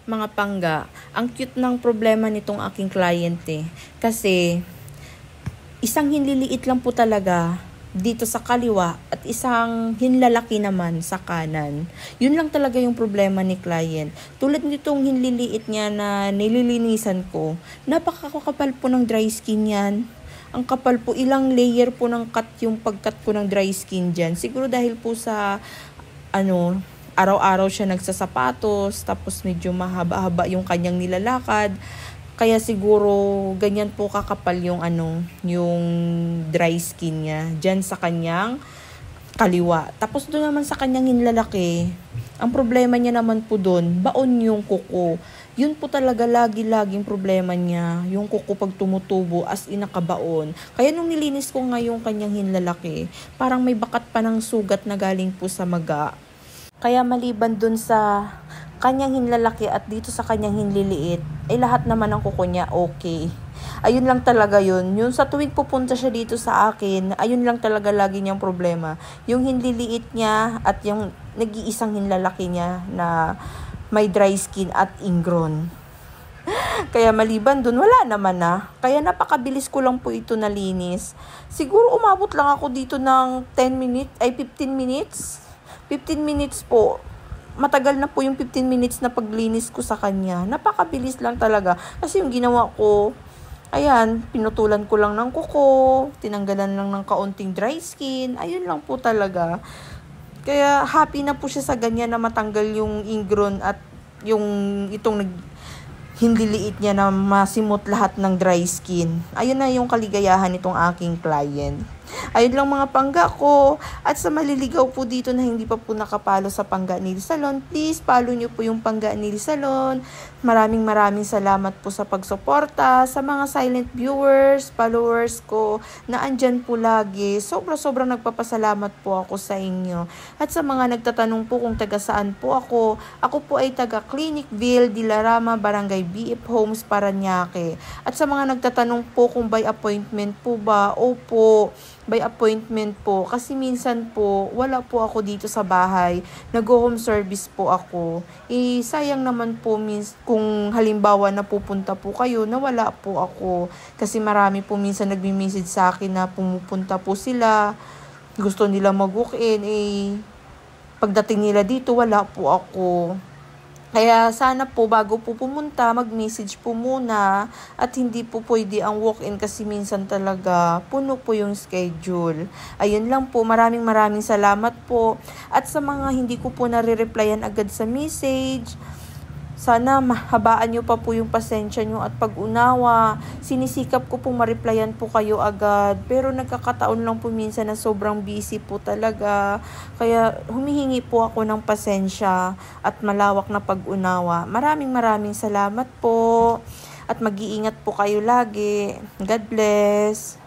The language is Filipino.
Mga pangga, ang cute ng problema nitong aking client Kasi, isang hinliliit lang po talaga dito sa kaliwa at isang hinlalaki naman sa kanan. Yun lang talaga yung problema ni client. Tulad nitong hinliliit niya na nililinisan ko, napakakapal po ng dry skin yan. Ang kapal po, ilang layer po ng cut yung pagkat ko ng dry skin dyan. Siguro dahil po sa araw-araw siya nagsasapatos, tapos medyo mahaba-haba yung kanyang nilalakad. Kaya siguro ganyan po kakapal yung yung dry skin niya diyan sa kanyang kaliwa. Tapos doon naman sa kanyang hinlalaki, ang problema niya naman po doon, baon yung kuko. Yun po talaga lagi-laging problema niya, yung kuko pag tumutubo as in nakabaon. Kaya nung nilinis ko nga yung kanyang hinlalaki, parang may bakat pa ng sugat na galing po sa maga. Kaya maliban dun sa kanyang hinlalaki at dito sa kanyang hinliliit, ay lahat naman ng kuko niya okay. Ayun lang talaga yun. Yung sa tuwing pupunta siya dito sa akin, ayun lang talaga lagi niyang problema. Yung hinliliit niya at yung nag-iisang hinlalaki niya na may dry skin at ingrown. Kaya maliban dun, wala naman na. Kaya napakabilis ko lang po ito nalinis. Siguro umabot lang ako dito ng 15 minutes. 15 minutes po. Matagal na po yung 15 minutes na paglinis ko sa kanya. Napakabilis lang talaga. Kasi yung ginawa ko, ayan, pinutulan ko lang ng kuko, tinanggalan lang ng kaunting dry skin. Ayun lang po talaga. Kaya happy na po siya sa ganyan na matanggal yung ingrown at yung itong hindi liit niya na masimot lahat ng dry skin. Ayun na yung kaligayahan nitong aking client. Ayun lang mga pangga ko. At sa maliligaw po dito na hindi pa po nakapalo sa Pangga Nail Salon, please follow nyo po yung Pangga Nail Salon. Maraming salamat po sa pagsuporta. Sa mga silent viewers, followers ko na andyan po lagi. Sobrang nagpapasalamat po ako sa inyo. At sa mga nagtatanong po kung taga saan po ako, ako po ay taga Clinicville, Dilarama, Barangay BF Homes, Parañaque. At sa mga nagtatanong po kung by appointment po ba, opo, by appointment po. Kasi minsan po, wala po ako dito sa bahay. Nag-home service po ako. Sayang naman po kung halimbawa na pupunta po kayo na wala po ako. Kasi marami po minsan nagme-message sa akin na pumupunta po sila. Gusto nila mag-walk-in. Pagdating nila dito, wala po ako. Kaya sana po bago po pumunta, mag-message po muna at hindi po pwede ang walk-in kasi minsan talaga puno po yung schedule. Ayun lang po, maraming salamat po. At sa mga hindi ko po nare-replyan agad sa message, sana mahabaan nyo pa po yung pasensya nyo at pag-unawa. Sinisikap ko po ma-replyan po kayo agad. Pero nagkakataon lang po minsan na sobrang busy po talaga. Kaya humihingi po ako ng pasensya at malawak na pag-unawa. Maraming salamat po. At mag-iingat po kayo lagi. God bless.